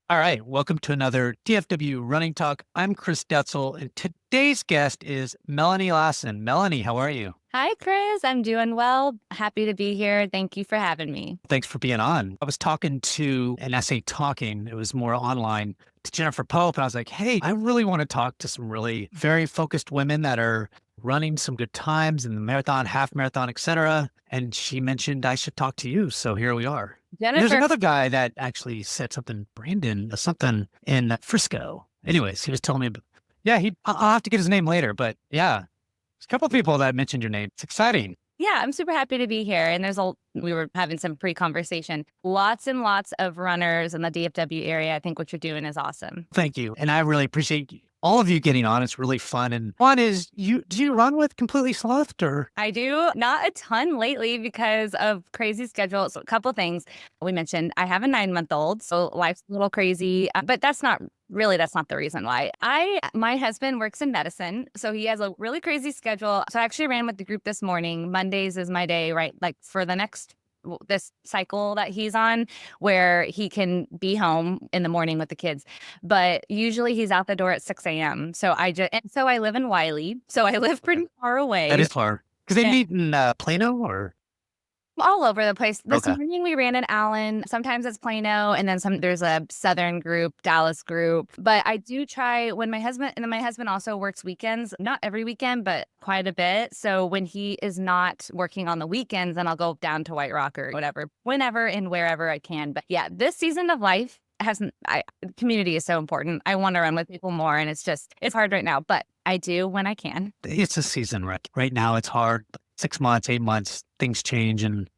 All right, welcome to another DFW Running Talk. I'm Chris Detzel, and today's guest is Melanie Lassen. Melanie, how are you? Hi, Chris. I'm doing well. Happy to be here. Thank you for having me. Thanks for being on. I was talking to an essay talking, it was more online, to Jennifer Pope, and I was like, hey, I really want to talk to some really very focused women that are running some good times in the marathon, half marathon, etc. And she mentioned I should talk to you. So here we are. And there's Jennifer, another guy that actually said something, Brandon, something in Frisco. Anyways, he was telling me, yeah, I'll have to get his name later, but yeah, there's a couple of people that mentioned your name. It's exciting. yeah, I'm super happy to be here. And we were having some pre-conversation. Lots and lots of runners in the DFW area. I think what you're doing is awesome. Thank you. And I really appreciate all of you getting on. It's really fun. And one is do you run with Completely Sloughed or? I do not a ton lately because of crazy schedules. So a couple things we mentioned. I have a 9-month-old, so life's a little crazy, but that's not the reason why. My husband works in medicine, so he has a really crazy schedule. So I actually ran with the group this morning. Mondays is my day, right? Like for the next this cycle that he's on where he can be home in the morning with the kids, but usually he's out the door at 6 a.m. So I live in Wiley, so I live pretty far That away. is far. Because they meet in Plano or? All over the place. This Okay. morning we ran in Allen. Sometimes it's Plano, and then there's a Southern group, Dallas group. But I do try when my husband also works weekends, not every weekend, but quite a bit. So when he is not working on the weekends, then I'll go down to White Rock or whatever, whenever and wherever I can. But yeah, this season of life community is so important. I want to run with people more, and it's hard right now, but I do when I can. It's a season, right? Right now it's hard. 6 months, 8 months, things change and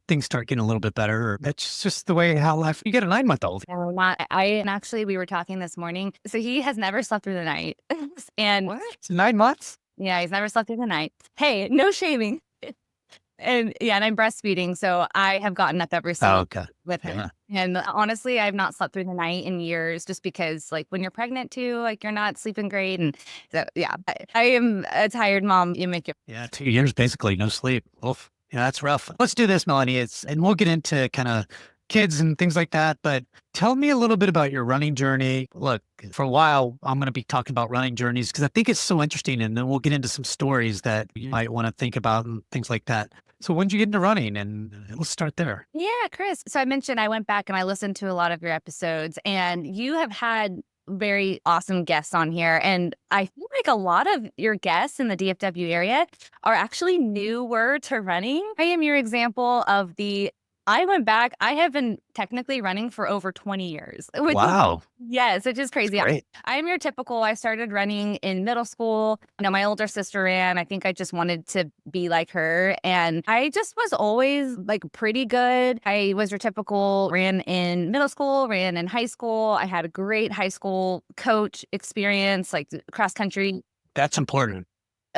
things start getting a little bit better. That's just the way how life, you get a 9-month-old. And actually, we were talking this morning. So he has never slept through the night. And What? It's 9 months? yeah, he's never slept through the night. Hey, no shaming. And yeah, and I'm breastfeeding. So I have gotten up every Oh, single okay. with him. Yeah. And honestly, I've not slept through the night in years just because, like, when you're pregnant too, like, you're not sleeping great. And so, yeah, I am a tired mom. You make it. Yeah. 2 years, basically, no sleep. Oof. Yeah, that's rough. Let's do this, Melanie. And we'll get into kind of kids and things like that. But tell me a little bit about your running journey. Look, for a while, I'm going to be talking about running journeys because I think it's so interesting. And then we'll get into some stories that you might want to think about and things like that. So when did you get into running? And let's start there. Yeah, Chris. So I mentioned I went back and I listened to a lot of your episodes, and you have had very awesome guests on here. And I feel like a lot of your guests in the DFW area are actually newer to running. I am your example of I went back. I have been technically running for over 20 years, Wow. yes, which is That's crazy. great. I am your typical, I started running in middle school. My older sister ran. I think I just wanted to be like her. And I just was always like pretty good. I was your typical ran in middle school, ran in high school. I had a great high school coach experience, like cross country. That's important.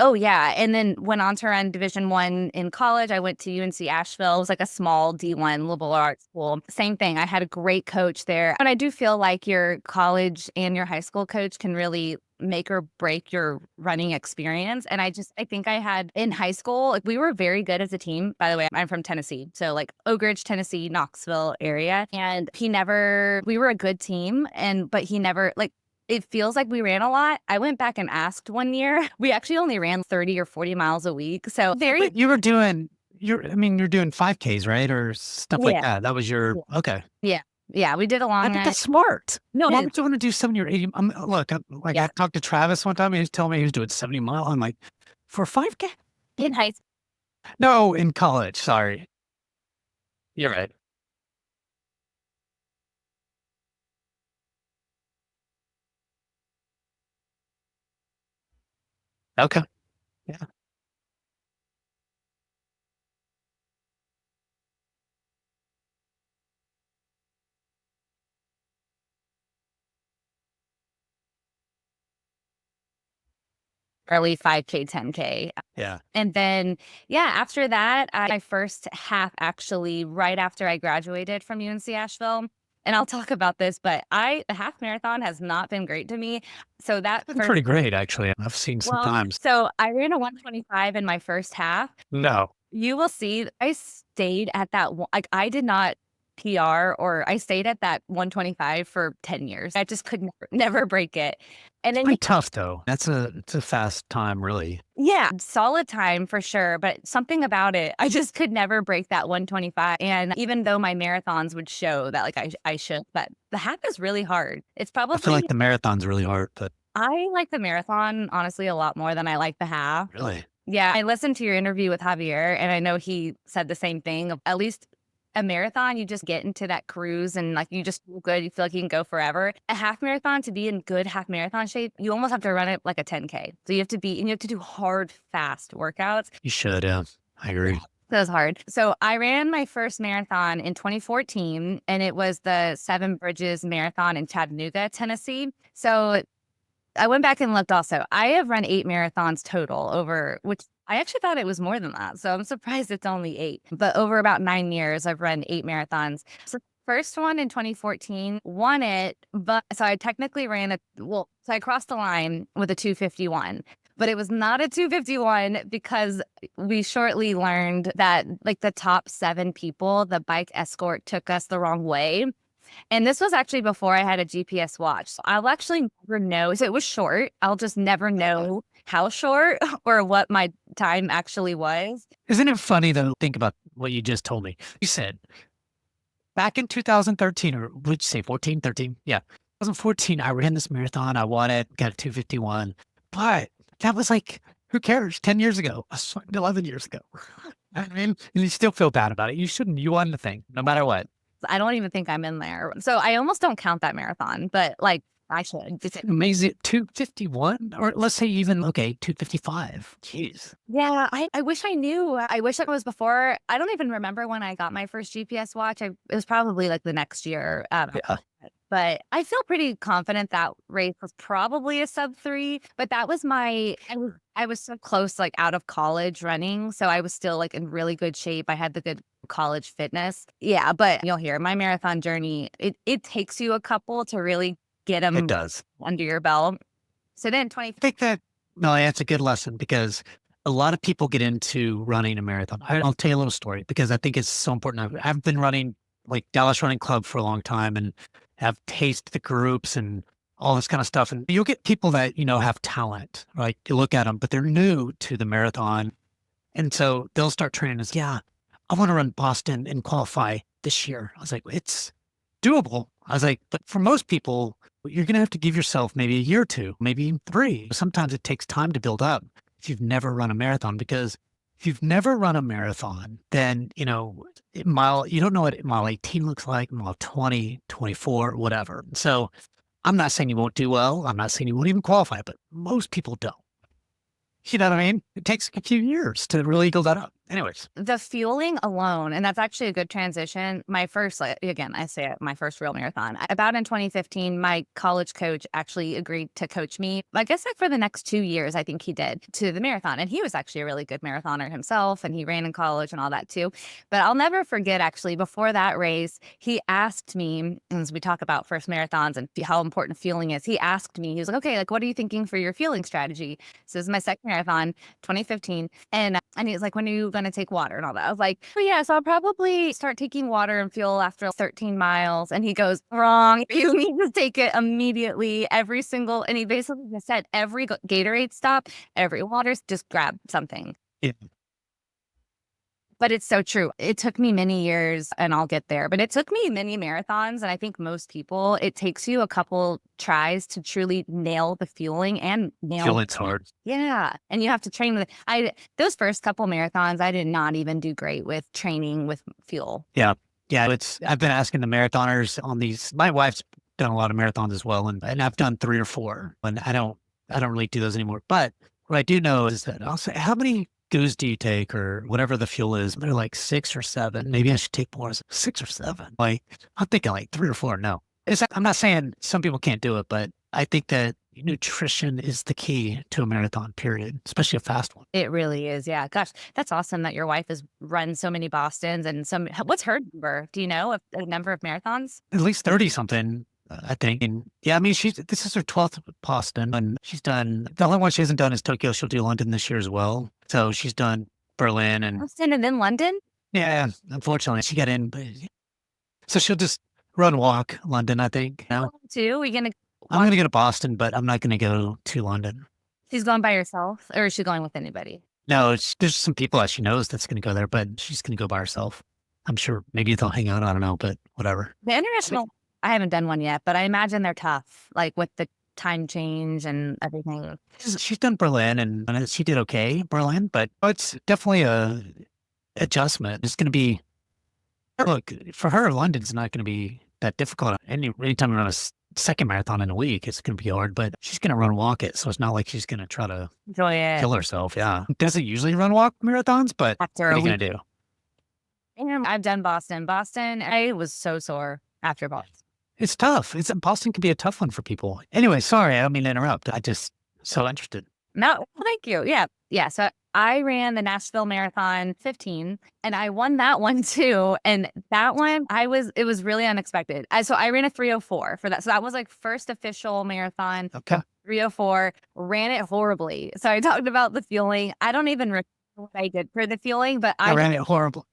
Oh yeah, and then went on to run Division 1 in college. I went to UNC Asheville. It was like a small D1 liberal arts school. Same thing. I had a great coach there. And I do feel like your college and your high school coach can really make or break your running experience. And I think I had in high school, like, we were very good as a team. By the way, I'm from Tennessee. So like Oak Ridge, Tennessee, Knoxville area. And we were a good team. But he never, like, it feels like we ran a lot. I went back and asked one year. We actually only ran 30 or 40 miles a week. So But you're doing 5Ks, right? Or stuff like yeah. that. That was your, okay. Yeah. Yeah. We did a I long think run. that's smart. No, why It- would you want to do 70 or 80? Yeah. I talked to Travis one time. He was telling me he was doing 70 mile. I'm like, for 5K? In high school. No, in college. Sorry. You're right. Okay. Yeah. Early 5K, 10K. Yeah. And then, yeah, after that, my first half actually right after I graduated from UNC Asheville. And I'll talk about this, but the half marathon has not been great to me. So that It's been pretty great, actually. I've seen some well, times. so I ran a 125 in my first half. No. You will see I stayed at that one. Like, I did not PR, or I stayed at that 125 for 10 years. I just could never break it. And then, Pretty tough though. It's a fast time, really. yeah, solid time for sure. But something about it, I just could never break that 125. And even though my marathons would show that like I should, but the half is really hard. It's I feel probably, like the marathon's really hard, but I like the marathon honestly a lot more than I like the half. really, Yeah, I listened to your interview with Javier, and I know he said the same thing. At least a marathon, you just get into that cruise and like you just feel good. You feel like you can go forever. A half marathon, to be in good half marathon shape, you almost have to run it like a 10K. So you have to be, and you have to do hard, fast workouts. you should. Yeah, I agree. That was hard. So I ran my first marathon in 2014, and it was the Seven Bridges Marathon in Chattanooga, Tennessee. So I went back and looked also. I have run 8 marathons total over, which I actually thought it was more than that. So I'm surprised it's only 8. But over about 9 years, I've run 8 marathons. So first one in 2014, won it. But so I technically ran so I crossed the line with a 251. But it was not a 251 because we shortly learned that like the top 7 people, the bike escort took us the wrong way. And this was actually before I had a GPS watch. So I'll actually never know. So it was short. I'll just never know how short or what my time actually was. Isn't it funny though? Think about what you just told me. You said back in 2013, or would you say 14, 13? Yeah. 2014, I ran this marathon. I won it, got a 251. But that was like, who cares? 10 years ago, 11 years ago. I mean, and you still feel bad about it. You shouldn't. You won the thing, no matter what. I don't even think I'm in there. So I almost don't count that marathon, but like I should. Amazing. 251, or let's say even, okay, 255. Jeez. Yeah, I wish I knew. I wish it was before. I don't even remember when I got my first GPS watch. It was probably like the next year. Yeah. But I feel pretty confident that race was probably a sub-3. But that was I was so close, like out of college running. So I was still like in really good shape. I had the good college fitness. Yeah, but you'll hear my marathon journey. It takes you a couple to really get It them does. under your belt. So then I think that, Melanie, that's a good lesson because a lot of people get into running a marathon. I'll tell you a little story because I think it's so important. I've been running like Dallas Running Club for a long time and have tasted the groups and all this kind of stuff. And you'll get people that, have talent, right? You look at them, but they're new to the marathon. And so they'll start training as, yeah, I want to run Boston and qualify this year. I was like, it's doable. I was like, but for most people, you're going to have to give yourself maybe a year or two, maybe even 3. Sometimes it takes time to build up if you've never run a marathon, because if you've never run a marathon, then, you don't know what mile 18 looks like, mile 20, 24, whatever. So I'm not saying you won't do well. I'm not saying you won't even qualify, but most people don't. You know what I mean? It takes a few years to really build that up. Anyways. the fueling alone, and that's actually a good transition. My first, again, I say it, my first real marathon. About in 2015, my college coach actually agreed to coach me. I guess like for the next 2 years, I think he did, to the marathon. And he was actually a really good marathoner himself, and he ran in college and all that too. But I'll never forget, actually, before that race, he asked me, as we talk about first marathons and how important fueling is, he asked me, he was like, okay, like, what are you thinking for your fueling strategy? So this is my second marathon, 2015. And he was like, when are you going to take water and all that? I was like, oh yeah, so I'll probably start taking water and fuel after 13 miles. And he goes, wrong. You need to take it immediately, every single, and he basically just said every Gatorade stop, every water, just grab something. Yeah. But it's so true. It took me many years, and I'll get there, but it took me many marathons. And I think most people, it takes you a couple tries to truly nail the fueling and nail. Fueling's hard. Yeah. And you have to train with those first couple marathons, I did not even do great with training with fuel. Yeah. Yeah. I've been asking the marathoners on these. My wife's done a lot of marathons as well. And I've done 3 or 4, and I don't really do those anymore. But what I do know is that I'll say, how many goos do you take, or whatever the fuel is? They're like 6 or 7. Maybe I should take more. 6 or 7. Like, I'm thinking like 3 or 4. No, I'm not saying some people can't do it, but I think that nutrition is the key to a marathon, period, especially a fast one. It really is. Yeah. Gosh, that's awesome that your wife has run so many Bostons and what's her number? Do you know a number of marathons? At least 30 something. I think. And yeah, I mean, this is her 12th Boston, and she's done, the only one she hasn't done is Tokyo. She'll do London this year as well. So she's done Berlin and Boston and then London? yeah, unfortunately she got in, but So she'll just run walk London, I think. No, Too. We gonna I'm going to go to Boston, but I'm not going to go to London. She's going by herself, or is she going with anybody? No, there's some people that she knows that's going to go there, but she's going to go by herself. I'm sure maybe they'll hang out. I don't know, but whatever. The international, I haven't done one yet, but I imagine they're tough, like with the time change and everything. She's done Berlin and she did okay, Berlin, but it's definitely a adjustment. It's going to be, look, for her, London's not going to be that difficult. Anytime you run a second marathon in a week, it's going to be hard, but she's going to run walk it. So it's not like she's going to try to Enjoy it. kill herself. Yeah. Doesn't usually run walk marathons, but After what are a you going week. to do? And I've done Boston. Boston, I was so sore after Boston. It's tough. Boston can be a tough one for people. Anyway, sorry, I don't mean to interrupt. I just so interested. No, thank you. Yeah. Yeah. So I ran the Nashville Marathon 15 and I won that one too. And that one, it was really unexpected. So I ran a 3:04 for that. So that was like first official marathon. Okay. 3:04, ran it horribly. So I talked about the fueling. I don't even remember what I did for the fueling, but I ran it horrible.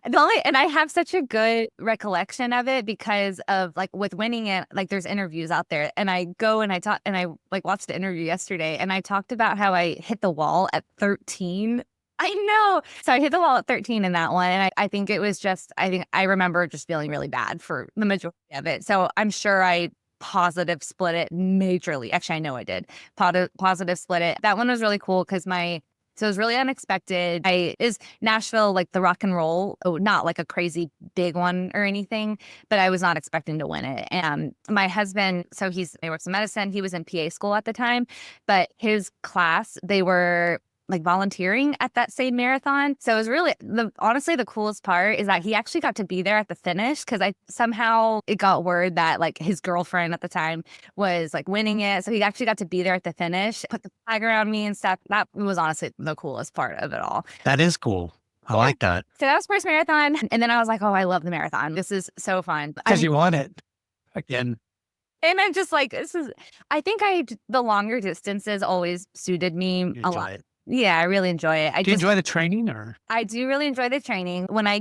and I have such a good recollection of it because of like with winning it, like there's interviews out there and I go and I talk and I like watched the interview yesterday and I talked about how I hit the wall at 13. I know. So I hit the wall at 13 in that one. And I think it was just, I think I remember just feeling really bad for the majority of it. So I'm sure I positive split it majorly. Actually, I know I did positive split it. That one was really cool because so it was really unexpected. Is Nashville like the rock and roll? Oh, not like a crazy big one or anything, but I was not expecting to win it. And my husband, so he works in medicine. He was in PA school at the time, but his class, they were like volunteering at that same marathon. So it was really honestly the coolest part is that he actually got to be there at the finish because it got word that like his girlfriend at the time was like winning it. So he actually got to be there at the finish, put the flag around me and stuff. That was honestly the coolest part of it all. That is cool. I like that. So that was first marathon. And then I was like, oh, I love the marathon. This is so fun. Because you won it again. And I'm just like, I think the longer distances always suited me a lot. It. Yeah, I really enjoy it. Do you enjoy the training or? I do really enjoy the training. When I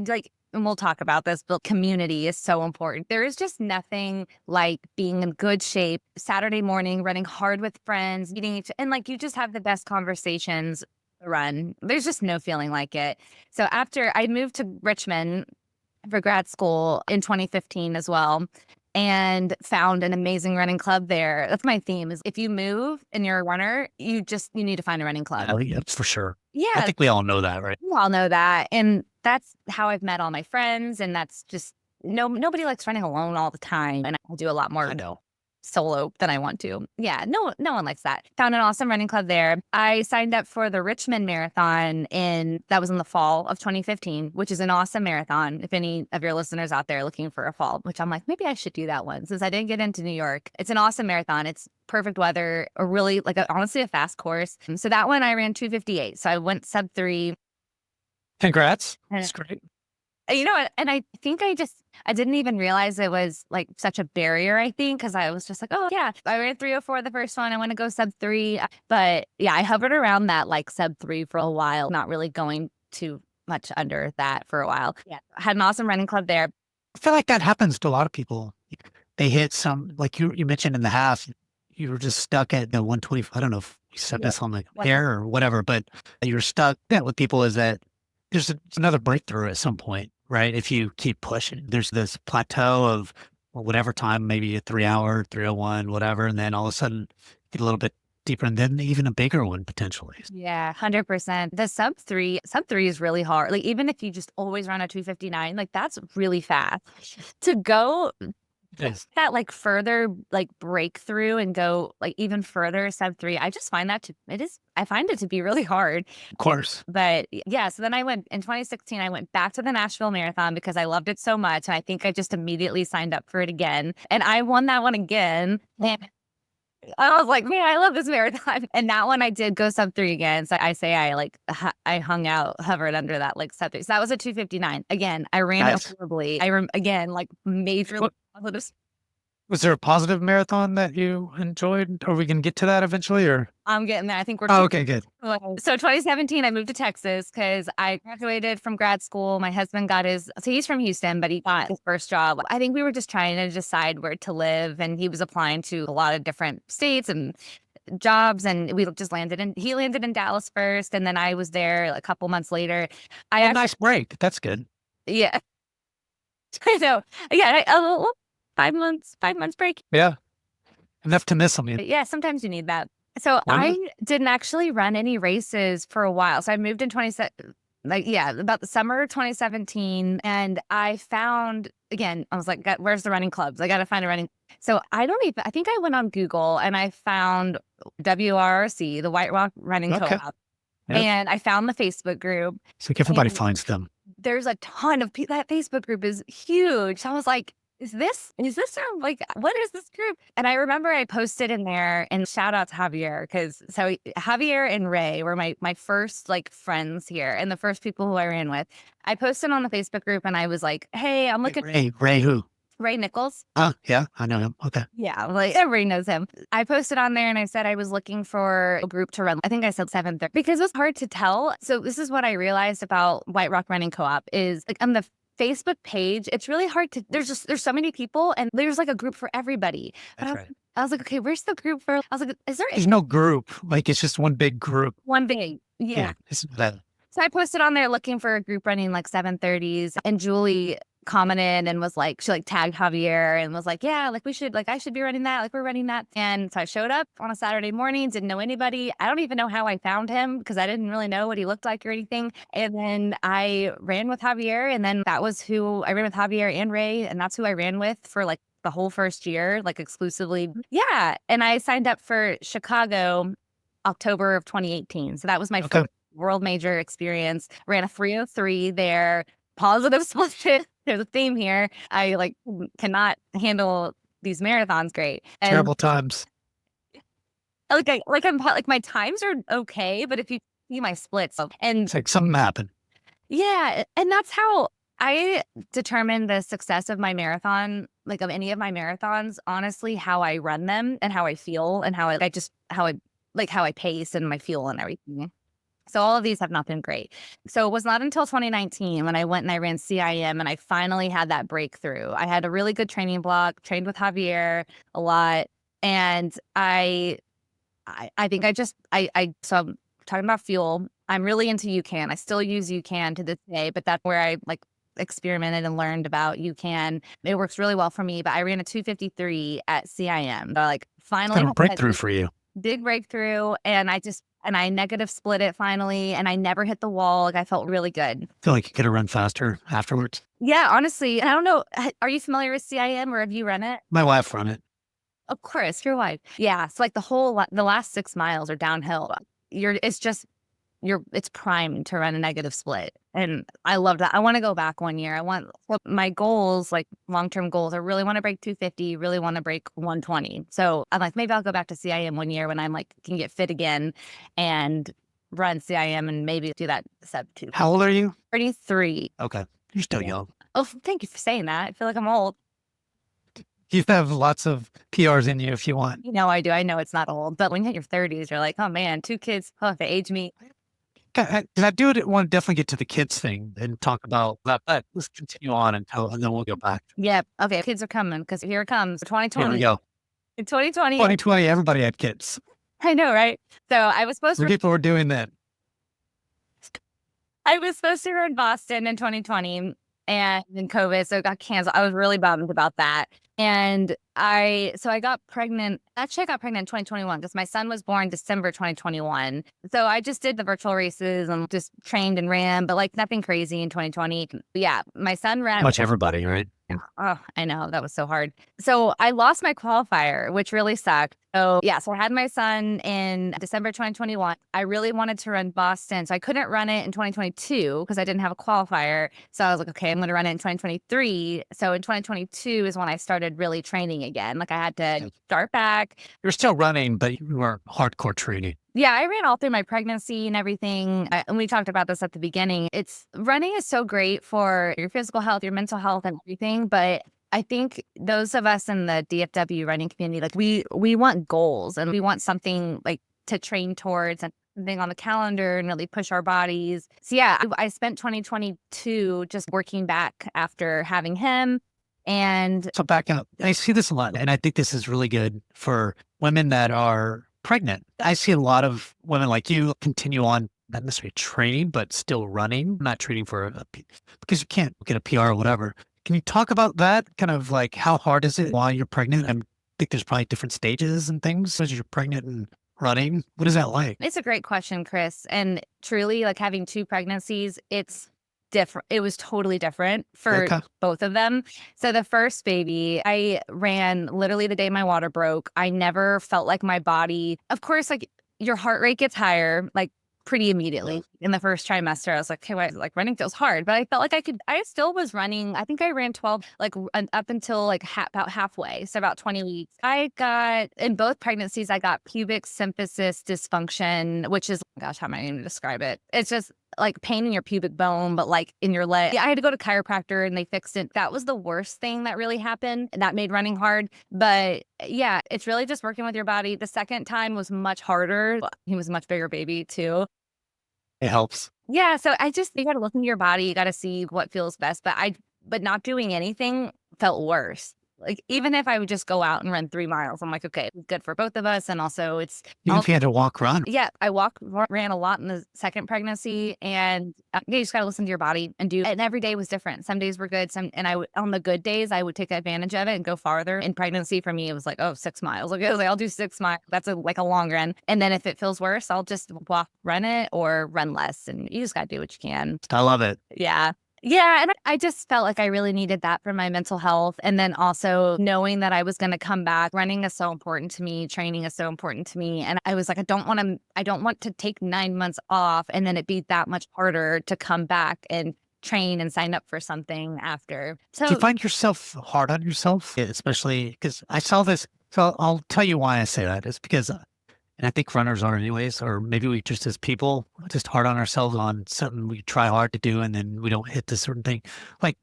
and we'll talk about this, but community is so important. There is just nothing like being in good shape, Saturday morning, running hard with friends, and like you just have the best conversations to run. There's just no feeling like it. So after I moved to Richmond for grad school in 2015 as well, and found an amazing running club there. That's my theme is if you move and you're a runner, you need to find a running club. Yeah, for sure. Yeah. I think we all know that, right? We all know that. And that's how I've met all my friends. And that's just nobody likes running alone all the time. And I do a lot more I know. solo than I want to. Yeah, no one likes that. Found an awesome running club there. I signed up for the Richmond Marathon that was in the fall of 2015, which is an awesome marathon. If any of your listeners out there looking for a fall, which I'm like, maybe I should do that one since I didn't get into New York. It's an awesome marathon. It's perfect weather, a really honestly a fast course. So that one I ran 2:58. So I went sub-3. Congrats. That's great. You know what? And I think I didn't even realize it was like such a barrier, I think, because I was just like, oh, yeah, I ran 3:04 the first one. I want to go sub-3. But yeah, I hovered around that like sub-3 for a while, not really going too much under that for a while. Yeah, I had an awesome running club there. I feel like that happens to a lot of people. They hit some, like you mentioned in the half, you were just stuck at the 120. I don't know if you said this on the air or whatever, but you're stuck. Yeah, with people is that there's another breakthrough at some point. Right. If you keep pushing, there's this plateau of whatever time, maybe a 3 hour, 3:01, whatever. And then all of a sudden get a little bit deeper and then even a bigger one potentially. Yeah, 100%. The sub-3 is really hard. Like even if you just always run a 2:59, like that's really fast to go. Yes. That like further like breakthrough and go like even further sub-3. I just find I find it to be really hard. Of course. But yeah, so then I went in 2016, I went back to the Nashville Marathon because I loved it so much. And I think I just immediately signed up for it again. And I won that one again. And I was like, man, I love this marathon. And that one I did go sub-3 again. So I say I hovered under that like sub-3. So that was a 2:59. Again, I ran it horribly. Again, like major positives. Was there a positive marathon that you enjoyed? Are we going to get to that eventually or? I'm getting there. I think we're Oh, okay, good. so 2017, I moved to Texas because I graduated from grad school. My husband got so he's from Houston, but he got his first job. I think we were just trying to decide where to live, and he was applying to a lot of different states and jobs, and we just he landed in Dallas first, and then I was there a couple months later. I Oh, actually, nice break. That's good. yeah, I know. Yeah, 5 months break. Yeah. Enough to miss them. Yeah, sometimes you need that. So I didn't actually run any races for a while. So I moved in about the summer of 2017. And I found, again, I was like, where's the running clubs? I got to find a running. So I think I went on Google and I found WRC, the White Rock Running Co-op. Yep. And I found the Facebook group. So everybody finds them. There's a ton of people. That Facebook group is huge. So I was like, is this like, what is this group? And I remember I posted in there, and shout out to Javier, because Javier and Ray were my first like friends here and the first people who I ran with. I posted on the Facebook group and I was like, hey, I'm looking. Ray who? Ray Nichols. Oh, yeah, I know him. Okay. Yeah, like everybody knows him. I posted on there and I said I was looking for a group to run. I think I said 7:30 because it was hard to tell. So this is what I realized about White Rock Running Co-op is like on the Facebook page, it's really hard to, there's so many people and there's like a group for everybody. That's right. I was like, okay, where's the group for, I was like, there's no group. Like it's just one big group. One big, yeah. So I posted on there looking for a group running like 7:30s, and Julie commented and was like, she like tagged Javier and was like, yeah, like I should be running that. Like we're running that. And so I showed up on a Saturday morning, didn't know anybody. I don't even know how I found him because I didn't really know what he looked like or anything. And then I ran with Javier, and then that was who I ran with, Javier and Ray. And that's who I ran with for like the whole first year, like exclusively. Yeah. And I signed up for Chicago October of 2018. So that was my first world major experience. Ran a 3:03 there, positive split. There's a theme here. I like cannot handle these marathons great. And terrible times. Like my times are okay, but if you see my splits, and it's like something happened. Yeah, and that's how I determine the success of my marathon, like of any of my marathons, honestly, how I run them and how I feel and how I pace and my fuel and everything. So all of these have not been great. So it was not until 2019 when I went and I ran CIM and I finally had that breakthrough. I had a really good training block, trained with Javier a lot. And I think so I'm talking about fuel. I'm really into UCAN. I still use UCAN to this day, but that's where I like experimented and learned about UCAN. It works really well for me, but I ran a 2:53 at CIM. So like finally kind of breakthrough for you. Big breakthrough. And I negative split it finally, and I never hit the wall. Like I felt really good. Feel like you could have run faster afterwards. Yeah, honestly. And I don't know. Are you familiar with CIM or have you run it? My wife run it. Of course, your wife. Yeah. So like the last 6 miles are downhill. It's primed to run a negative split. And I love that. I want to go back one year. My goals, like long-term goals, I really want to break 250, really want to break 120. So I'm like, maybe I'll go back to CIM one year when I'm like, can get fit again and run CIM and maybe do that sub-2. How old are you? 33. Okay. You're still young. Oh, thank you for saying that. I feel like I'm old. You have lots of PRs in you if you want. You know, I do. I know it's not old, but when you hit your 30s, you're like, oh man, 2 kids, they age me. I do want to definitely get to the kids thing and talk about that, but let's continue on and then we'll go back. Yeah. Okay. Kids are coming because here it comes. 2020. Here we go. In 2020. 2020, everybody had kids. I know, right? So I was supposed to. People were doing that. I was supposed to run Boston in 2020 and then COVID, so it got canceled. I was really bummed about that. And I got pregnant. Actually, I got pregnant in 2021 because my son was born December 2021. So I just did the virtual races and just trained and ran, but like nothing crazy in 2020. But yeah, my son ran. Much everybody, right? Oh, I know. That was so hard. So I lost my qualifier, which really sucked. So yeah, so I had my son in December 2021. I really wanted to run Boston. So I couldn't run it in 2022 because I didn't have a qualifier. So I was like, okay, I'm going to run it in 2023. So in 2022 is when I started really training again. Like I had to start back. You're still running, but you weren't hardcore training. Yeah, I ran all through my pregnancy and everything. And we talked about this at the beginning. Running is so great for your physical health, your mental health and everything. But I think those of us in the DFW running community, like we want goals and we want something like to train towards and something on the calendar and really push our bodies. So yeah, I spent 2022 just working back after having him. And So back up. I see this a lot, and I think this is really good for women that are pregnant. I see a lot of women like you continue on, not necessarily training, but still running, not training for because you can't get a PR or whatever. Can you talk about that? Kind of like how hard is it while you're pregnant? I think there's probably different stages and things as you're pregnant and running. What is that like? it's a great question, Chris. And truly, like having two pregnancies, it's different. It was totally different for Okay. both of them. So the first baby, I ran literally the day my water broke. I never felt like my body, of course, like your heart rate gets higher, like pretty immediately in the first trimester. I was like, okay, why, like running feels hard, but I felt like I still was running. I think I ran 12, like up until like about halfway. So about 20 weeks. I got, in both pregnancies, I got pubic symphysis dysfunction, which is, gosh, how am I going to describe it? It's just like pain in your pubic bone, but like in your leg. I had to go to chiropractor and they fixed it. That was the worst thing that really happened. And that made running hard. But yeah, it's really just working with your body. The second time was much harder. He was a much bigger baby too. It helps. Yeah, so you got to listen to your body. You got to see what feels best. But not doing anything felt worse. Like even if I would just go out and run 3 miles, I'm like, okay, it's good for both of us. And also Even if you had to walk, run. yeah, I ran a lot in the second pregnancy, and you just got to listen to your body and do. And every day was different. Some days were good. On the good days, I would take advantage of it and go farther. In pregnancy, for me, it was like, oh, 6 miles. Okay, I was like, I'll do 6 miles. That's like a long run. And then if it feels worse, I'll just run it or run less. And you just got to do what you can. I love it. Yeah. Yeah, and I just felt like I really needed that for my mental health. And then also knowing that I was going to come back, running is so important to me, training is so important to me. And I was like, I don't want to take 9 months off and then it be that much harder to come back and train and sign up for something after. Do So you find yourself hard on yourself? Yeah, especially because I saw this. So I'll tell you why I say that. It's because, and I think runners are anyways, or maybe we just as people, just hard on ourselves on something we try hard to do and then we don't hit this certain thing. Like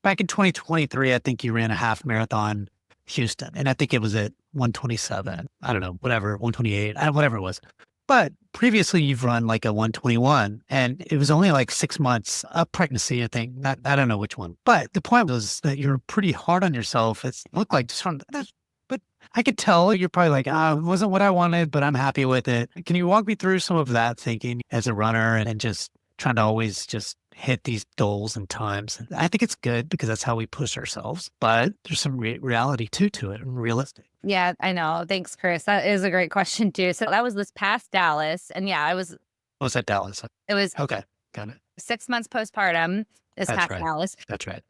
back in 2023, I think you ran a half marathon Houston, and I think it was at 127. I don't know, whatever, 128, whatever it was. But previously you've run like a 121 and it was only like 6 months of pregnancy, I think. Not, I don't know which one. But the point was that you're pretty hard on yourself. It looked like just but I could tell you're probably like, it wasn't what I wanted, but I'm happy with it. Can you walk me through some of that thinking as a runner and just trying to always just hit these goals and times? I think it's good because that's how we push ourselves, but there's some reality too to it and realistic. yeah, I know. Thanks, Chris. That is a great question too. So that was this past Dallas, and yeah, What was that, Dallas? it was Okay, got it. 6 months postpartum this That's past right. Dallas. That's right.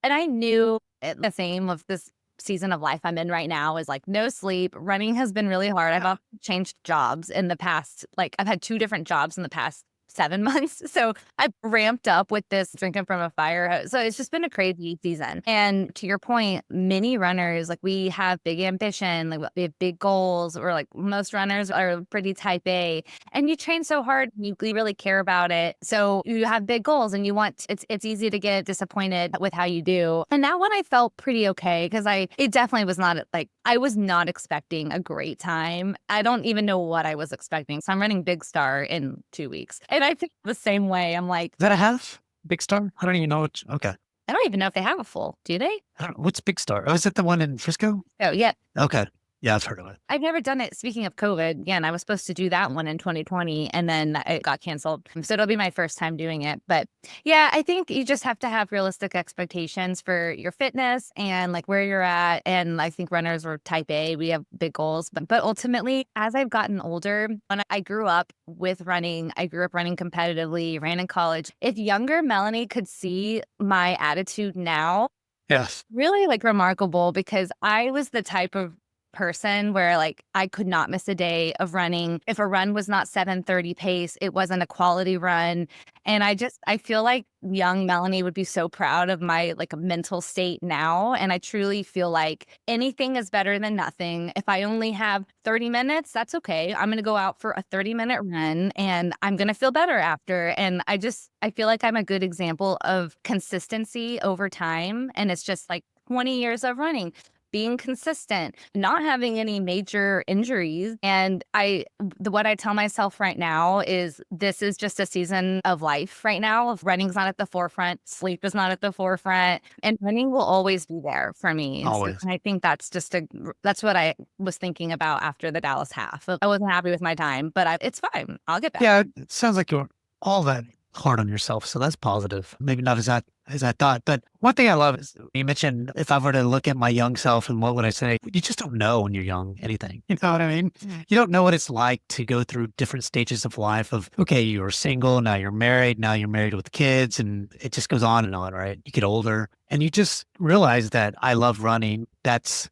And I knew the theme of this season of life I'm in right now is like no sleep. Running has been really hard. I've also changed jobs in the past. Like I've had 2 different jobs in the past 7 months. So I ramped up with this drinking from a fire hose. So it's just been a crazy season. And to your point, many runners, like we have big ambition, like we have big goals, or like most runners are pretty type A, and you train so hard, you really care about it. So you have big goals and it's easy to get disappointed with how you do. And that one I felt pretty okay because it definitely was not like, I was not expecting a great time. I don't even know what I was expecting. So I'm running Big Star in 2 weeks. And I think the same way. I'm like, Is that a half? Big Star? I don't even know. Okay. I don't even know if they have a full. Do they? I don't know. What's Big Star? Oh, is it the one in Frisco? Oh, yeah. Okay. Yeah, I've heard of it. I've never done it. Speaking of COVID, again, I was supposed to do that one in 2020 and then it got canceled. So it'll be my first time doing it. But yeah, I think you just have to have realistic expectations for your fitness and like where you're at. And I think runners are type A, we have big goals. But ultimately, as I've gotten older, when I grew up with running, I grew up running competitively, ran in college. If younger Melanie could see my attitude now, Yes. really like remarkable because I was the type of person where like I could not miss a day of running. If a run was not 7:30 pace, it wasn't a quality run. And I feel like young Melanie would be so proud of my like mental state now. And I truly feel like anything is better than nothing. If I only have 30 minutes, that's okay. I'm going to go out for a 30-minute run and I'm going to feel better after. And I feel like I'm a good example of consistency over time. And it's just like 20 years of running, being consistent, not having any major injuries. And what I tell myself right now is this is just a season of life right now. If running's not at the forefront, sleep is not at the forefront, and running will always be there for me. And so Always. I think that's that's what I was thinking about after the Dallas half. I wasn't happy with my time, but it's fine. I'll get back. Yeah, it sounds like you're all that hard on yourself, so that's positive. Maybe not as I thought, but one thing I love is you mentioned if I were to look at my young self and what would I say? You just don't know when you're young anything. You know what I mean? You don't know what it's like to go through different stages of life of, okay, you were single, now you're married with kids, and it just goes on and on, right? You get older and you just realize that I love running. That's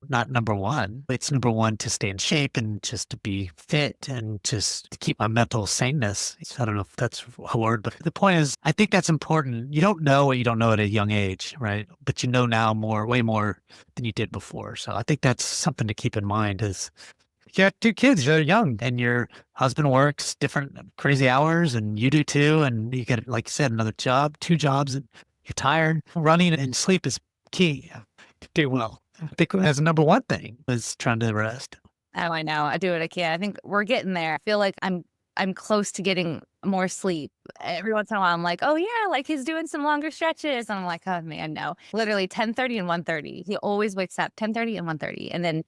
not number one. It's number one to stay in shape and just to be fit and just to keep my mental saneness. I don't know if that's a word, but the point is, I think that's important. You don't know what you don't know at a young age, right? But you know now way more than you did before. So I think that's something to keep in mind is you got two kids, they're young, and your husband works different crazy hours and you do too. And you get, like you said, another job, two jobs, and you're tired. Running and sleep is key to do well. I think that's the number one thing is trying to rest. Oh, I know. I do what I can. I think we're getting there. I feel like I'm close to getting more sleep. Every once in a while, I'm like, oh yeah, like he's doing some longer stretches. And I'm like, oh man, no. Literally 10:30 and 1:30. He always wakes up 10:30 and 1:30. And then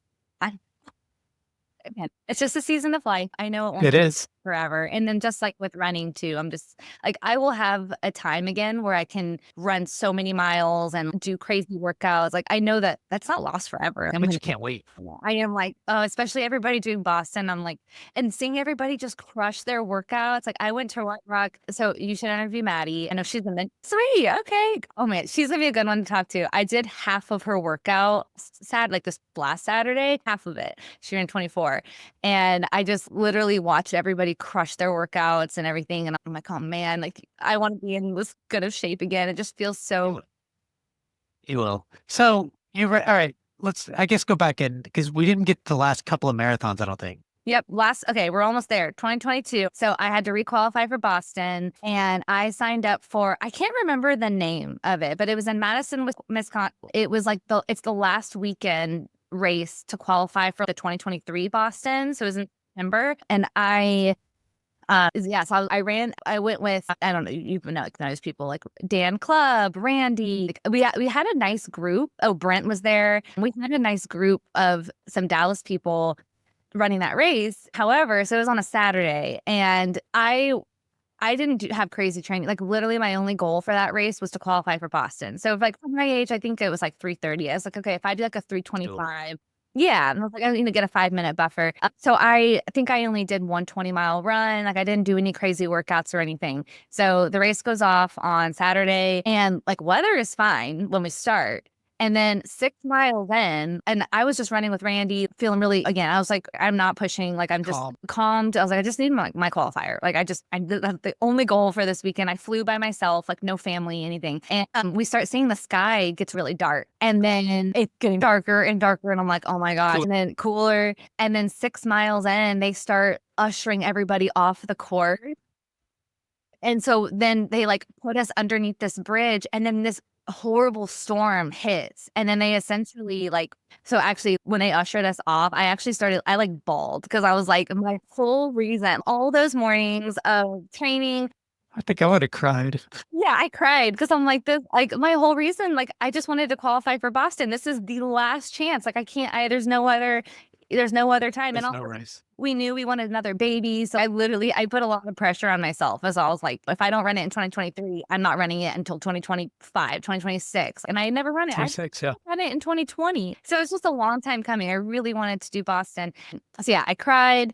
man, it's just a season of life. I know it won't It be is. forever. And then just like with running too, I'm just like, I will have a time again where I can run so many miles and do crazy workouts. Like, I know that that's not lost forever. But you can't wait. I am like, oh, especially everybody doing Boston. I'm like, and seeing everybody just crush their workouts. Like, I went to White Rock. So you should interview Maddie. I know she's in the sweet. Okay. Oh man, she's gonna be a good one to talk to. I did half of her workout like this last Saturday, half of it. She ran 24. And I just literally watched everybody crush their workouts and everything. And I'm like, oh man, like I want to be in this good of shape again. It just feels so. You will. So all right. Let's, I guess, go back in because we didn't get the last couple of marathons, I don't think. Yep. Okay. We're almost there. 2022. So I had to requalify for Boston and I signed up for, I can't remember the name of it, but it was in Madison, Wisconsin. It was like it's the last weekend race to qualify for the 2023 Boston. So it was in September. And so I went with, I don't know, you know those people like Dan Club, Randy. We had a nice group. Oh, Brent was there. We had a nice group of some Dallas people running that race. However, so it was on a Saturday and I didn't have crazy training. Like literally my only goal for that race was to qualify for Boston. So if like for my age, I think it was like 3:30. I was like, okay, if I do like a 3:25, yeah. And I was like, I need to get a 5-minute buffer. So I think I only did 1 20-mile run. Like I didn't do any crazy workouts or anything. So the race goes off on Saturday and like weather is fine when we start. And then 6 miles in, and I was just running with Randy, feeling really, again, I was like, I'm not pushing, like, I'm just calmed. I was like, I just need my qualifier. Like, that's the only goal for this weekend. I flew by myself, like, no family, anything. And we start seeing the sky gets really dark. And then it's getting darker and darker. And I'm like, oh my gosh. And then cooler. And then 6 miles in, they start ushering everybody off the course. And so then they like put us underneath this bridge and then this horrible storm hits. And then they essentially so actually when they ushered us off, I like bawled because I was like, my whole reason, all those mornings of training. I think I would have cried. Yeah, I cried because I'm like this, like my whole reason, like I just wanted to qualify for Boston. This is the last chance. Like there's no other time. There's And no also, race. we knew we wanted another baby. So I put a lot of pressure on myself as I was like, if I don't run it in 2023, I'm not running it until 2025, 2026. And I never run it. 26, yeah. I ran it in 2020. So it's just a long time coming. I really wanted to do Boston. So yeah, I cried.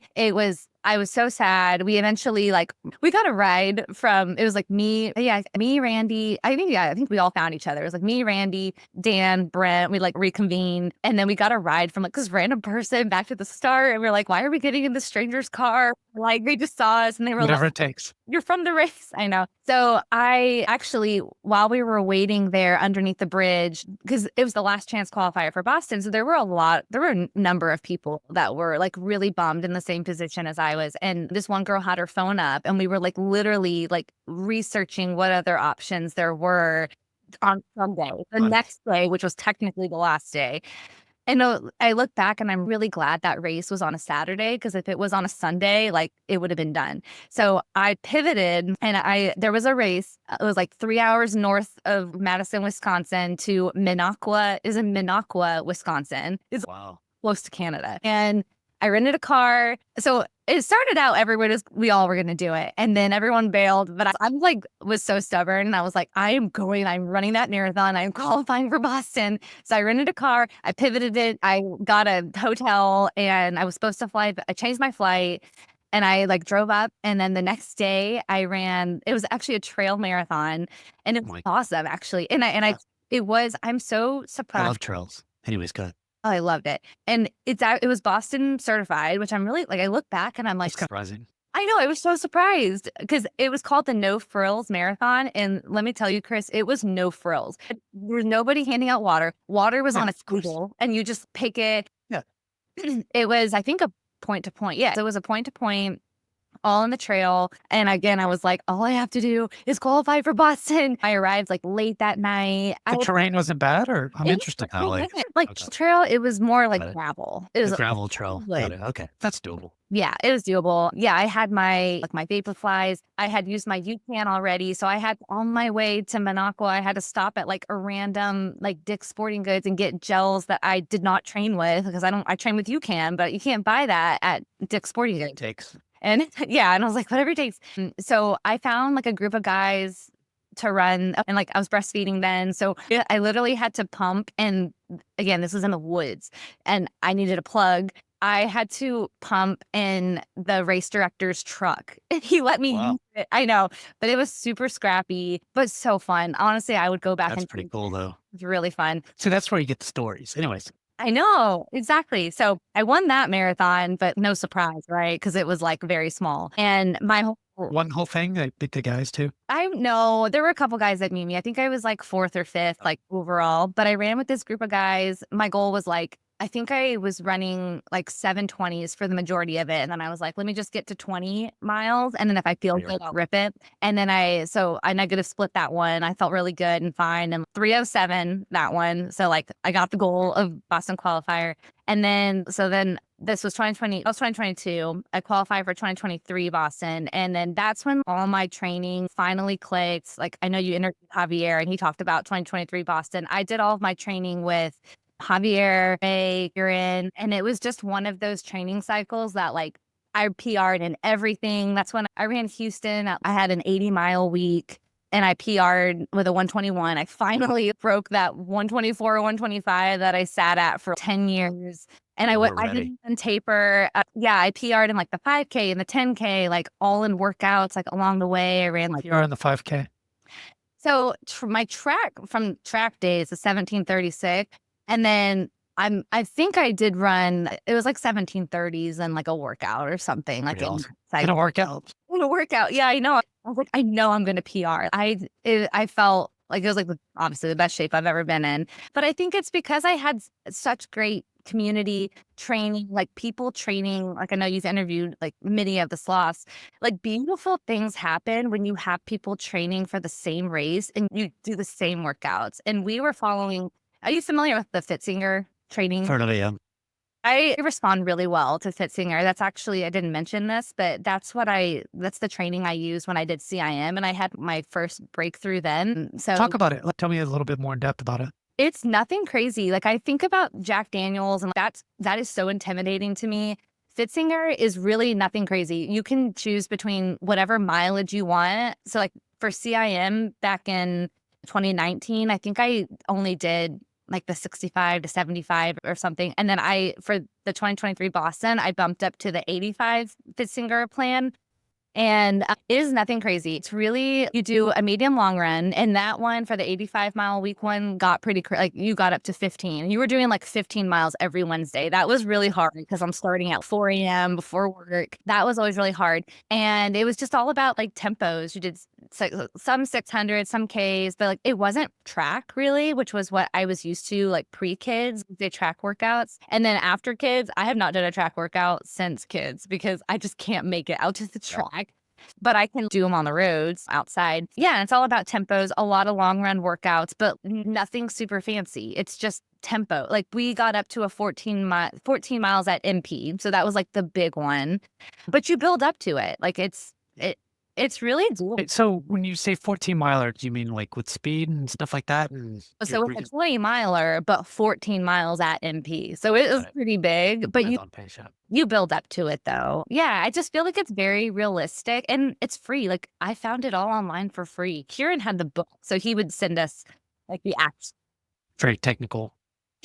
I was so sad. We eventually we got a ride from, it was like me, Randy. I think we all found each other. It was like me, Randy, Dan, Brent. We reconvened. And then we got a ride from this random person back to the start. And we are like, why are we getting in the stranger's car? Like they just saw us and they were whatever like, it takes. You're from the race. I know. So I actually, while we were waiting there underneath the bridge, because it was the last chance qualifier for Boston. So there were a number of people that were really bummed in the same position as I was. And this one girl had her phone up and we were literally researching what other options there were. on Sunday, the Fun. next day, which was technically the last day. And I look back and I'm really glad that race was on a Saturday, because if it was on a Sunday, like it would have been done. So I pivoted and there was a race. It was like 3 hours north of Madison, Wisconsin to Minocqua, Wisconsin. It's Wow. close to Canada. And I rented a car. So it started out we all were going to do it. And then everyone bailed. But I'm like, was so stubborn. And I was like, I'm running that marathon. I'm qualifying for Boston. So I rented a car. I pivoted it. I got a hotel and I was supposed to fly. But I changed my flight and I like drove up. And then the next day I ran, it was actually a trail marathon and it Oh was my, awesome actually. I'm so I surprised. love trails. Anyways, go ahead. Oh, I loved it. And it was Boston certified, which I'm really like, I look back and I'm like, That's kind of surprising. I know, I was so surprised because it was called the No Frills Marathon. And let me tell you, Chris, it was no frills. There was nobody handing out water. Water was Yeah, on a of course. table and you just pick it. Yeah. It was, I think, a point to point. Yeah. So it was a point to point, all on the trail. And again, I was like, all I have to do is qualify for Boston. I arrived like late that night. The terrain wasn't bad, or I'm interested now. Like Okay. trail, it was more like Got it. gravel. It The was gravel trail. Got good. it. Okay. That's doable. Yeah, it was doable. Yeah, I had my vapor flies. I had used my UCAN already. So I had on my way to Minocqua, I had to stop at like a random like Dick's Sporting Goods and get gels that I did not train with, because I train with UCAN, but you can't buy that at Dick's Sporting Goods. Takes. And yeah, and I was like, whatever it takes. So I found like a group of guys to run, and like I was breastfeeding then. So yeah, I literally had to pump. And again, this was in the woods and I needed a plug. I had to pump in the race director's truck. And he let me Wow. use it. I know, but it was super scrappy, but so fun. Honestly, I would go back That's and pretty cool, though. it was really fun. So that's where you get the stories. Anyways, I know, exactly. So I won that marathon, but no surprise, right? Because it was like very small. And my whole one whole thing, they beat the guys too. I know there were a couple guys that beat me. I think I was like fourth or fifth, like overall, but I ran with this group of guys. My goal was like, I think I was running like 7:20s for the majority of it. And then I was like, let me just get to 20 miles. And then if I feel good, I'll rip it. And then I negative split that one. I felt really good and fine. And 3:07, that one. So like I got the goal of Boston qualifier. And then this was 2020, that was 2022. I qualified for 2023 Boston. And then that's when all my training finally clicked. Like I know you interviewed Javier and he talked about 2023 Boston. I did all of my training with Javier, you're in, and it was just one of those training cycles that like I PR'd in everything. That's when I ran Houston. I had an 80-mile week and I PR'd with a 121. I finally broke that 124 or 125 that I sat at for 10 years. And I didn't taper. I PR'd in like the 5K and the 10K, like all in workouts, like along the way. I ran like. You are in the 5K. So my from track days is 17:36. And then I think I did run, it was like 17:30s and like a workout or something. Like Awesome. In a workout. in a workout. Yeah, I know. I was like, I know I'm going to PR. I felt like it was like obviously the best shape I've ever been in. But I think it's because I had such great community training, like people training. Like I know you've interviewed like many of the sloths. Like beautiful things happen when you have people training for the same race and you do the same workouts. And we were following. Are you familiar with the Fitzinger training? Heard of it, yeah. I respond really well to Fitzinger. That's actually, I didn't mention this, but that's the training I used when I did CIM and I had my first breakthrough then. So talk about it. Tell me a little bit more in depth about it. It's nothing crazy. Like I think about Jack Daniels and that is so intimidating to me. Fitzinger is really nothing crazy. You can choose between whatever mileage you want. So like for CIM back in 2019, I think I only did like the 65 to 75 or something. And then for the 2023 Boston, I bumped up to the 85 Fitzinger plan. And it is nothing crazy. It's really, you do a medium long run. And that one for the 85-mile week one got pretty, like you got up to 15. You were doing like 15 miles every Wednesday. That was really hard because I'm starting at 4 a.m. before work. That was always really hard. And it was just all about like tempos. You did some 600, some Ks, but like it wasn't track really, which was what I was used to like pre-kids, did track workouts. And then after kids, I have not done a track workout since kids because I just can't make it out to the track. but I can do them on the roads outside. Yeah, and it's all about tempos, a lot of long run workouts, but nothing super fancy. It's just tempo. Like we got up to a 14 miles at MP. So that was like the big one. But you build up to it. Like it's really doable. Wait, so when you say 14 miler, do you mean like with speed and stuff like that? So it's a 20 miler, but 14 miles at MP. So it was pretty big, but on pace, yeah. you build up to it though. Yeah, I just feel like it's very realistic and it's free. Like I found it all online for free. Kieran had the book, so he would send us like the apps. Very technical.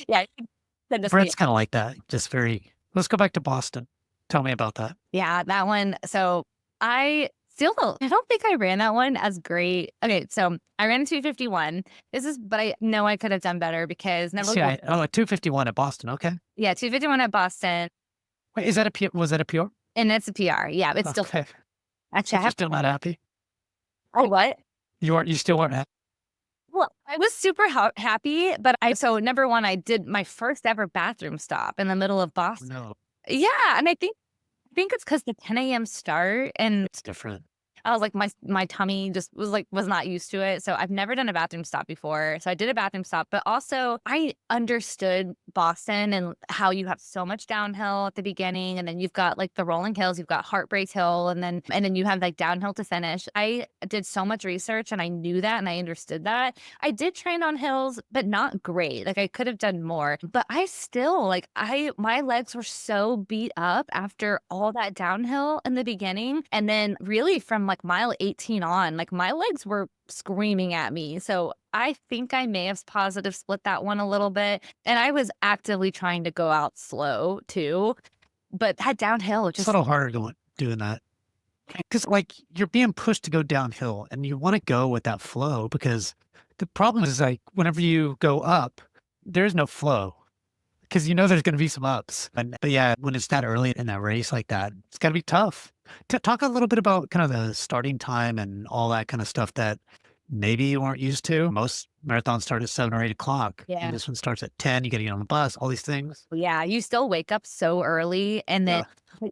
Yeah, he'd send us Brett's kind of like that. Just very. Let's go back to Boston. Tell me about that. yeah, that one. So I don't think I ran that one as great. Okay, so I ran a 251. But I know I could have done better because never. See, a 251 at Boston. Okay. Yeah, 251 at Boston. Wait, is that a P? Was that a PR? And it's a PR. Yeah, it's still Okay. actually I You're have still not happy. oh what? You still weren't happy. Well, I was super happy, but so number one, I did my first ever bathroom stop in the middle of Boston. No, Yeah, and I think it's because the 10 a.m. start, and it's different. I was like, my tummy just was not used to it. So I've never done a bathroom stop before. So I did a bathroom stop, but also I understood Boston and how you have so much downhill at the beginning, and then you've got like the rolling hills, you've got Heartbreak Hill, and then you have like downhill to finish. I did so much research and I knew that and I understood that. I did train on hills, but not great. Like I could have done more, but I still my legs were so beat up after all that downhill in the beginning, and then really from like mile 18 on, like my legs were screaming at me. So I think I may have positive split that one a little bit. And I was actively trying to go out slow too. But that downhill It's just a little harder doing that. Because like you're being pushed to go downhill and you want to go with that flow, because the problem is like whenever you go up, there's no flow. Because you know there's going to be some ups. But yeah, when it's that early in that race like that, it's got to be tough. Talk a little bit about kind of the starting time and all that kind of stuff that maybe you weren't used to. Most marathons start at 7 or 8 o'clock. Yeah. And this one starts at 10. You got to get on the bus, all these things. yeah, you still wake up so early and then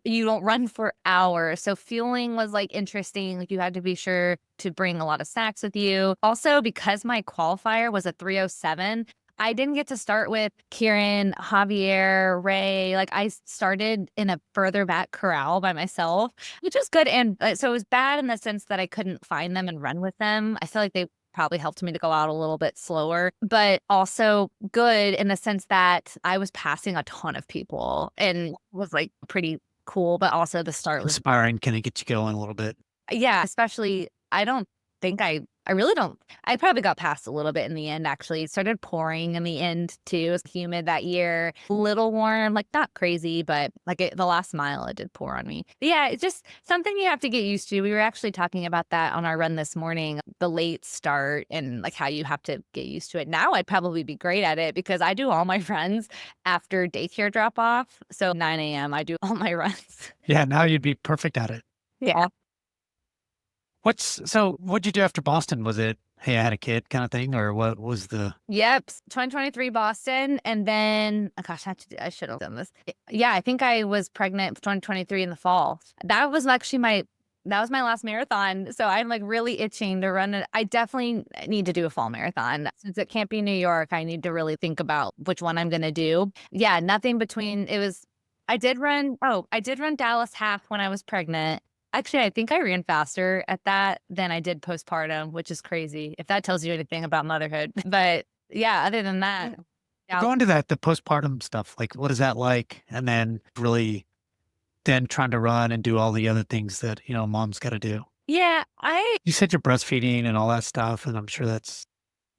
you don't run for hours. So fueling was like interesting. Like you had to be sure to bring a lot of snacks with you. Also, because my qualifier was a 3:07, I didn't get to start with Kieran, Javier, Ray. Like I started in a further back corral by myself, which was good. And so it was bad in the sense that I couldn't find them and run with them. I feel like they probably helped me to go out a little bit slower, but also good in the sense that I was passing a ton of people and was like pretty cool, but also the start was Inspiring, kind of get you going a little bit. yeah, especially I don't think I really don't. I probably got past a little bit in the end, actually. It started pouring in the end, too. It was humid that year. A little warm, like not crazy, but like the last mile, it did pour on me. But yeah, it's just something you have to get used to. We were actually talking about that on our run this morning, the late start and like how you have to get used to it. Now I'd probably be great at it because I do all my runs after daycare drop off. So 9 a.m., I do all my runs. Yeah, now you'd be perfect at it. Yeah. What'd you do after Boston? Was it, hey, I had a kid kind of thing, or what was the? Yep, 2023 Boston, and then oh gosh, I should have done this. Yeah, I think I was pregnant 2023 in the fall. That was actually my last marathon, so I'm like really itching to run it. I definitely need to do a fall marathon. Since it can't be New York, I need to really think about which one I'm gonna do. Yeah, nothing between. I did run Dallas half when I was pregnant. Actually, I think I ran faster at that than I did postpartum, which is crazy, if that tells you anything about motherhood. But yeah, other than that. Yeah. Go into that, the postpartum stuff. Like, what is that like? And then really then trying to run and do all the other things that, mom's got to do. Yeah, You said you're breastfeeding and all that stuff, and I'm sure that's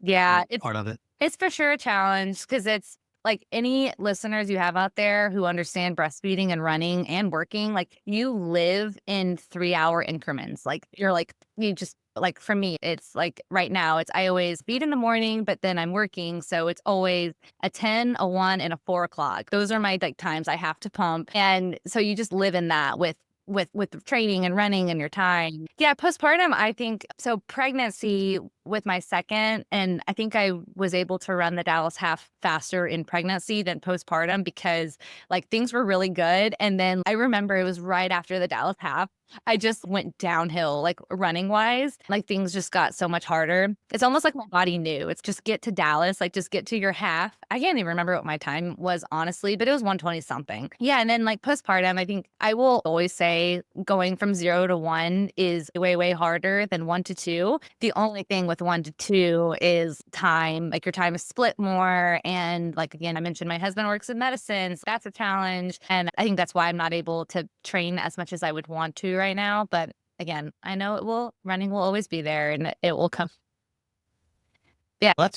it's part of it. It's for sure a challenge because it's like any listeners you have out there who understand breastfeeding and running and working, like you live in 3-hour increments. Like for me, it's like right now I always feed in the morning, but then I'm working. So it's always a 10, a 1, and a 4 o'clock. Those are my like times I have to pump. And so you just live in that with training and running and your time. Yeah, postpartum, I think so. Pregnancy with my second, and I think I was able to run the Dallas half faster in pregnancy than postpartum because like things were really good. And then I remember it was right after the Dallas half. I just went downhill, like running wise. Like things just got so much harder. It's almost like my body knew. It's just get to Dallas, like just get to your half. I can't even remember what my time was, honestly, but it was 120 something. Yeah. And then like postpartum, I think I will always say going from 0 to 1 is way, way harder than 1 to 2. The only thing with 1 to 2 is time. Like your time is split more. And like, again, I mentioned my husband works in medicine. So that's a challenge. And I think that's why I'm not able to train as much as I would want to right now. But again, I know running will always be there and it will come. Yeah. Well,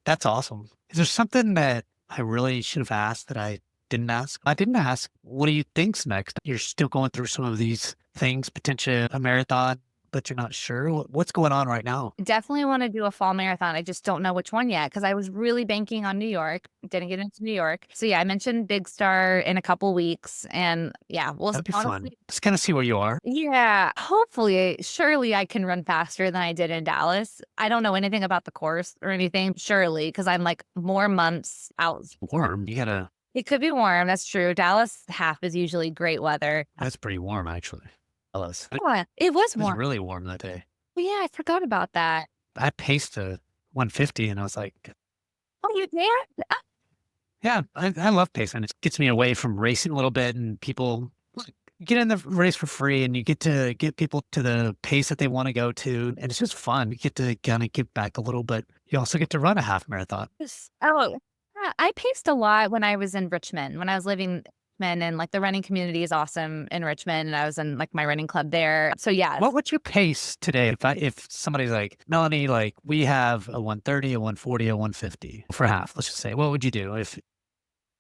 that's awesome. Is there something that I really should have asked that I didn't ask? I didn't ask, what do you think's next? You're still going through some of these things, potentially a marathon, but you're not sure. What's going on right now? Definitely want to do a fall marathon. I just don't know which one yet because I was really banking on New York. Didn't get into New York. So yeah, I mentioned Big Star in a couple weeks. And yeah, we'll That'd be fun. honestly, Just kind of see where you are. yeah, hopefully, surely I can run faster than I did in Dallas. I don't know anything about the course or anything, surely, because I'm like more months out. Warm. You gotta, It could be warm. That's true. Dallas half is usually great weather. that's pretty warm, actually. It Oh, it was was warm. really warm that day. Oh, yeah, I forgot about that. I paced a 150 and I was like, Oh, you did? yeah, I love pacing. It gets me away from racing a little bit and people look, you get in the race for free and you get to get people to the pace that they want to go to. And it's just fun. You get to kind of give back a little, but you also get to run a half marathon. Oh, yeah, I paced a lot when I was in Richmond, when I was living in Richmond, and like the running community is awesome in Richmond. And I was in like my running club there. So, yes. What would you pace today if somebody's like, Melanie, like we have a 130, a 140, a 150 for half, let's just say, what would you do if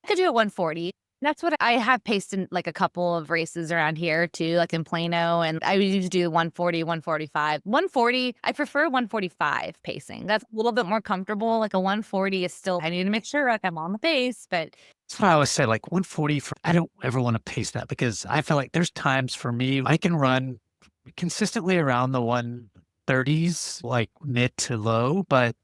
I could do a 140. That's what I have paced in like a couple of races around here too, like in Plano. And I would usually do 140, 145. 140, I prefer 145 pacing. That's a little bit more comfortable. Like a 140 is still, I need to make sure like I'm on the pace, but that's what I always say, like 140 for, I don't ever want to pace that because I feel like there's times for me, I can run consistently around the 130s, like mid to low, but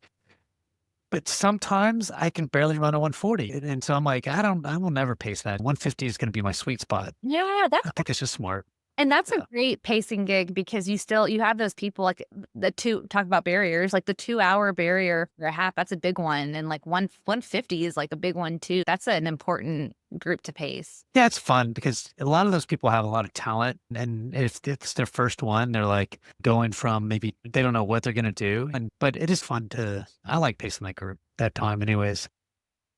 sometimes I can barely run a 140. And so I'm like, I will never pace that. 150 is going to be my sweet spot. yeah, I think it's just smart. and that's Yeah. a great pacing gig because you have those people like talk about barriers, like the 2 hour barrier for a half, that's a big one. And like 150 is like a big one too. That's an important group to pace. Yeah, it's fun because a lot of those people have a lot of talent. And if it's their first one, they're like going from maybe they don't know what they're going to do. But it is fun I like pacing that group that time anyways.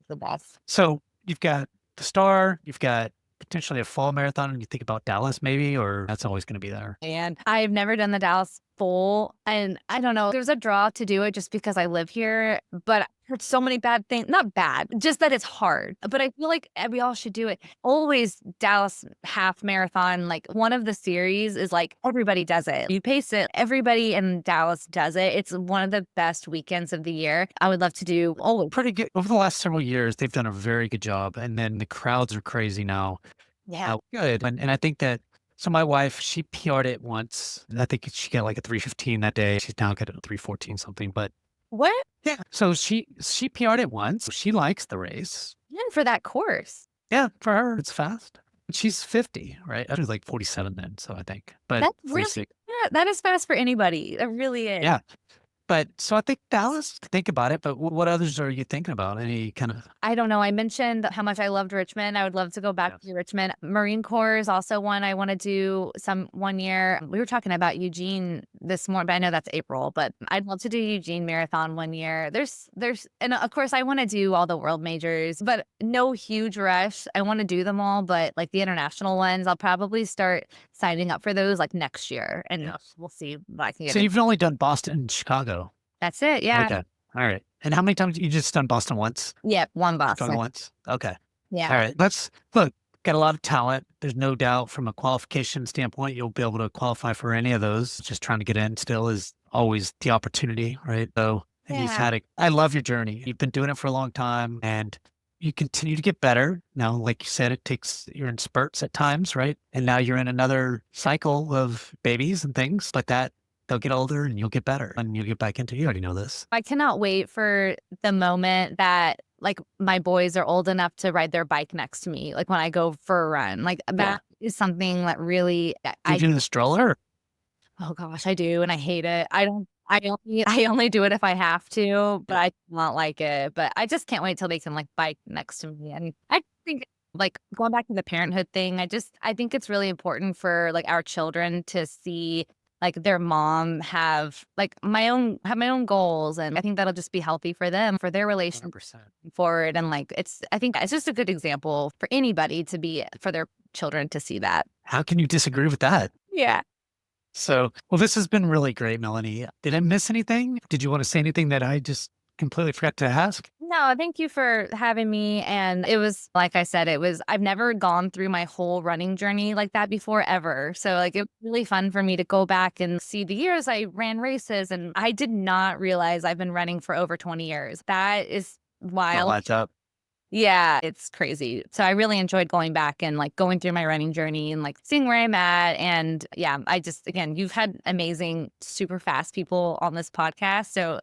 The best. So you've got the Star, you've got potentially a fall marathon, and you think about Dallas maybe, or that's always going to be there. And I've never done the Dallas full. And I don't know, there's a draw to do it just because I live here, but I heard so many bad things. Not bad, just that it's hard. But I feel like we all should do it. Always Dallas half marathon, like one of the series is like everybody does it. You pace it, everybody in Dallas does it. It's one of the best weekends of the year. I would love to do always. Pretty good. Over the last several years, they've done a very good job. And then the crowds are crazy now. Yeah. Good. And I think that, so my wife, she PR'd it once. I think she got like a 315 that day. She's now got a 314 something, but What? yeah. So she PR'd it once. She likes the race. And for that course. Yeah, for her, it's fast. She's 50, right? I was like 47 then, so I think. But That's really, 46. yeah, that is fast for anybody. It really is. Yeah. But so I think Dallas, think about it, but what others are you thinking about? Any kind of, I don't know. I mentioned how much I loved Richmond. I would love to go back yeah. to Richmond. Marine Corps is also one I want to do one year. We were talking about Eugene this morning, but I know that's April, but I'd love to do Eugene Marathon one year. And of course I want to do all the world majors, but no huge rush. I want to do them all, but like the international ones, I'll probably start signing up for those like next year and Yeah. we'll see what I can get. So you've only done Boston and Chicago. That's it. Yeah. Okay. All right. And how many times you just done Boston once? Yep. One Chicago Boston. once? Okay. Yeah. All right. Let's look, got a lot of talent. There's no doubt from a qualification standpoint, you'll be able to qualify for any of those. Just trying to get in still is always the opportunity, right? So, and Yeah. I love your journey. You've been doing it for a long time and you continue to get better. Now, like you said, you're in spurts at times, right? And now you're in another cycle of babies and things like that. they'll get older and you'll get better and you'll get back into, you already know this. I cannot wait for the moment that like my boys are old enough to ride their bike next to me, like when I go for a run. Like Yeah. that is something that really You do the stroller? oh gosh, I do and I hate it. I only do it if I have to, but I do not like it. But I just can't wait till they can like bike next to me. And I think like going back to the parenthood thing, I think it's really important for like our children to see like their mom have my own goals, and I think that'll just be healthy for them, for their relationship 100%. forward. And like I think it's just a good example for anybody to be for their children to see that. How can you disagree with that? Yeah. So, well, this has been really great, Melanie. Did I miss anything? Did you want to say anything that I just completely forgot to ask? No, thank you for having me. And it was, like I said, I've never gone through my whole running journey like that before ever. So, like, it was really fun for me to go back and see the years I ran races. And I did not realize I've been running for over 20 years. That is All wild. adds up. Yeah, it's crazy. So I really enjoyed going back and like going through my running journey and like seeing where I'm at. And yeah, again, you've had amazing, super fast people on this podcast. So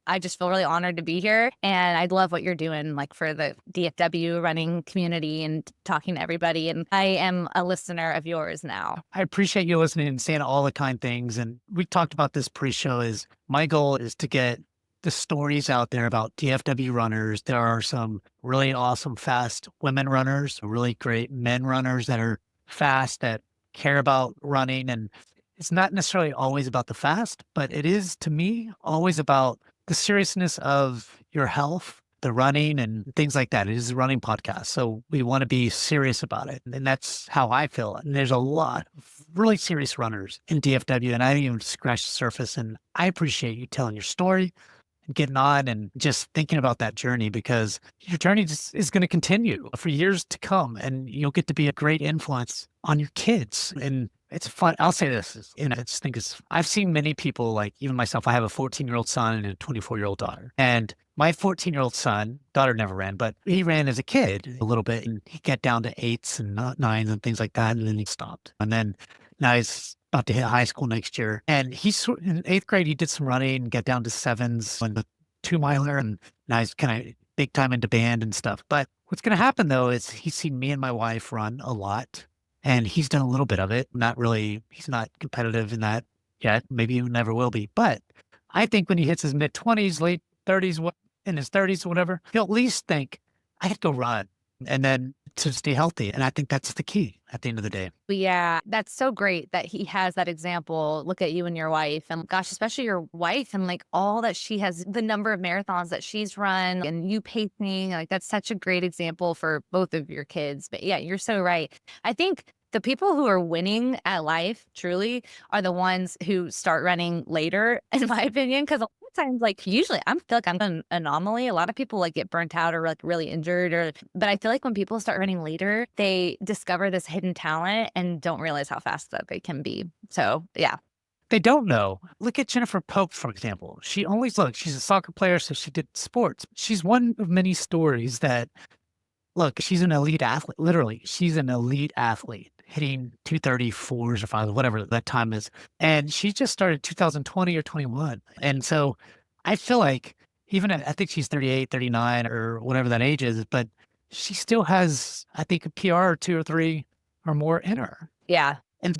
I just feel really honored to be here. And I love what you're doing like for the DFW running community and talking to everybody. And I am a listener of yours now. I appreciate you listening and saying all the kind things. And we talked about this pre-show is my goal is to get the stories out there about DFW runners. There are some really awesome, fast women runners, really great men runners that are fast, that care about running. And it's not necessarily always about the fast, but it is to me always about the seriousness of your health, the running and things like that. It is a running podcast. So we want to be serious about it. And that's how I feel. And there's a lot of really serious runners in DFW, and I didn't even scratch the surface. And I appreciate you telling your story and getting on and just thinking about that journey, because your journey just is going to continue for years to come, and you'll get to be a great influence on your kids. And it's fun. I'll say this, I just think I've seen many people, like even myself, I have a 14-year-old son and a 24-year-old daughter. And my 14-year-old son, daughter never ran, but he ran as a kid a little bit, and he got down to 8s and not 9s and things like that. And then he stopped. And then now he's about to hit high school next year. And in 8th grade, he did some running and got down to 7s and the 2-miler. And now he's kind of big time into band and stuff. But what's going to happen though is he's seen me and my wife run a lot, and he's done a little bit of it. Not really, he's not competitive in that yet. Maybe he never will be. But I think when he hits his mid-20s, late 30s, in his 30s or whatever, he'll at least think, I could go run. And then to stay healthy. And I think that's the key at the end of the day. But yeah, that's so great that he has that example. Look at you and your wife, and gosh, especially your wife and like all that she has, the number of marathons that she's run and you pacing. Like that's such a great example for both of your kids. But yeah, you're so right. I think the people who are winning at life truly are the ones who start running later, in my opinion, because times like usually I feel like I'm an anomaly. A lot of people like get burnt out or like really injured, but I feel like when people start running later, they discover this hidden talent and don't realize how fast that they can be. So yeah. They don't know. Look at Jennifer Pope, for example. She's a soccer player, so she did sports. She's one of many stories that, look, she's an elite athlete. Literally, she's an elite athlete hitting 234s or 5s, whatever that time is. And she just started 2020 or 21. And so I feel like even I think she's 38, 39 or whatever that age is, but she still has, I think, a PR or 2 or 3 or more in her. Yeah. And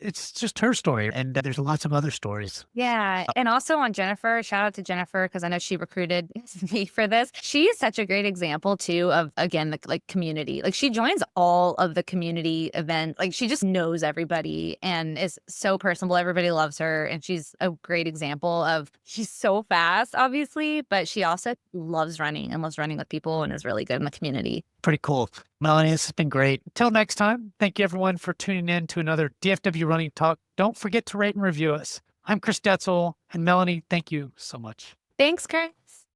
it's just her story. And there's lots of other stories. Yeah. And also on Jennifer, shout out to Jennifer, because I know she recruited me for this. She is such a great example too of, again, the like community. Like she joins all of the community events. Like she just knows everybody and is so personable. Everybody loves her. And she's a great example of, she's so fast, obviously, but she also loves running and loves running with people and is really good in the community. Pretty cool. Melanie, this has been great. Until next time, thank you everyone for tuning in to another DFW Running Talk. Don't forget to rate and review us. I'm Chris Detzel, and Melanie, thank you so much. Thanks, Chris.